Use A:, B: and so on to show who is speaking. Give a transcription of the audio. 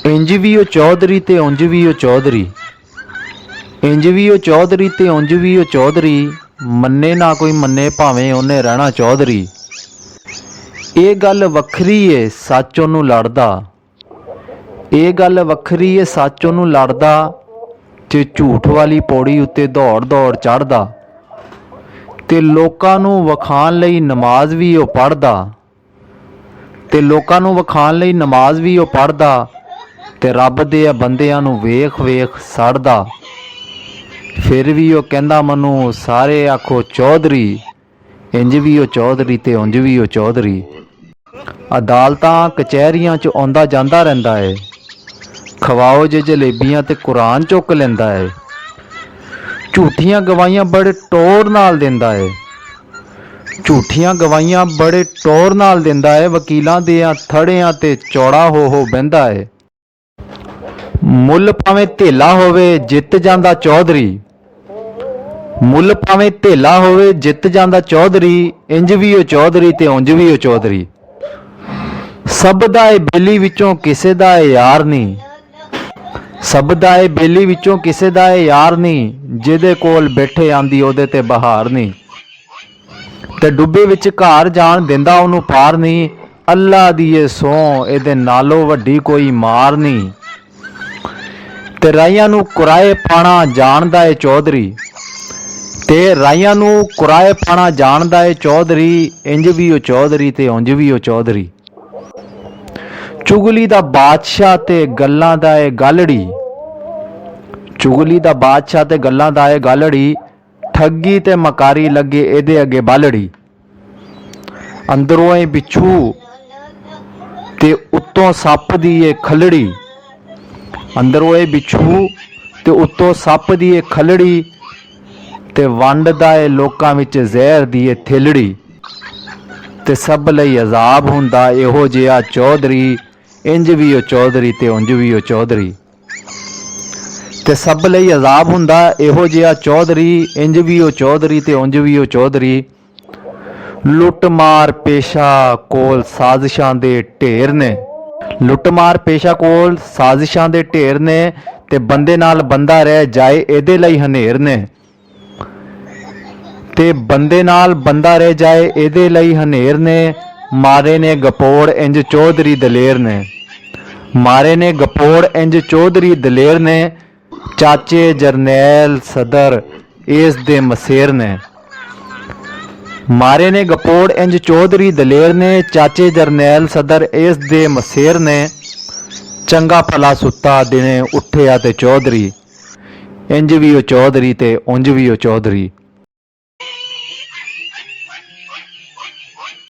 A: इंज भी ओ चौधरी ते उंज भी ओ चौधरी, इंज भी ओ चौधरी ते उंज भी ओ चौधरी, मन्ने ना कोई मन्ने भावें उन्हें रहना चौधरी। ये गल वखरी है सच ओनू लड़दा, ये गल वखरी है सच ओनू लड़दा, ते झूठ वाली पौड़ी उत्ते दौड़ दौड़ चढ़दा, ते लोकां नू वखाण लई नमाज भी ओ पढ़दा, ते लोकां नू वखाण लई नमाज भी ओ पढ़दा, ते रब दे बंदियां नू वेख वेख सड़दा। फिर भी ओ कहंदा मनु सारे आखो चौधरी, इंज भी ओ चौधरी ते उंज भी ओ चौधरी। अदालतां कचहरियां च आउंदा जांदा रहिंदा है, खवाओ जे जलेबियां ते कुरान चुक लैंदा है, झूठियां गवाहियां बड़े टोर नाल दिंदा है, झूठियां गवाहियां बड़े टोर नाल दिंदा है, वकीलां दियां थड़ियां ते चौड़ा हो बहिंदा है। मुल भावें धेला होवे जित जांदा चौधरी, मुल भावें धेला होवे जित जांदा चौधरी, इंज भी ओ चौधरी ते उंज भी ओ चौधरी। सब दा ए बेली विचों किसे दा ए यार नहीं, सब दा ए बेली विचों किसे दा ए यार नहीं, जिहदे कोल बैठे आंदी ओहदे ते बहार नहीं, ते डुब्बे विच घर जान दिंदा ओनू पार नहीं, अल्लाह दी ए सौं इहदे नालों वड्डी कोई मार नहीं। ते राइयां नू कुराए पाना जानदा है चौधरी, ते राइयां नू कुराए पाना जानदा है चौधरी, इंज भी ओ चौधरी ते उंज भी ओ चौधरी। चुगली दा बादशाह ते गल्लां दा ए गालड़ी, चुगली दा बादशाह ते गल्लां दा ए गालड़ी, ठगी ते मकारी लगे एदे अगे बालड़ी। अंदरों ए बिच्छू ते उत्तों सप दी ए खलड़ी, अंदरों ए बिच्छू ते उत्तों सप दी ए खलड़ी, ते वंडदा ए लोकां विच जहर दी ए थिलड़ी। ते सब लई अजाब हुंदा इहो जिहा चौधरी, इंज भी ओ चौधरी ते उंज भी ओ चौधरी। ते सब लई अजाब हुंदा इहो जिहा चौधरी, इंज भी ओ चौधरी ते उंज भी ओ चौधरी। लुट मार पेशा कोल साजिशां दे ढेर ने, लुट मार पेशा कोल साजिशां दे ढेर ने, ते बंदे नाल बंदा रह जाए इहदे लई हनेर ने, ते बंदे नाल बंदा रह जाए इहदे लई हनेर ने। मारे ने गपोड़ इंज चौधरी दलेर ने, मारे ने गपोड़ इंज चौधरी दलेर ने, चाचे जरनैल सदर इस दे मसेर ने। मारे ने गपोड़ इंज चौधरी दलेर ने, चाचे जरनैल सदर इस दे मसेर ने। चंगा भला सुता दिने उठिया ते चौधरी, इंज भी ओ चौधरी ते उंज भी ओ चौधरी।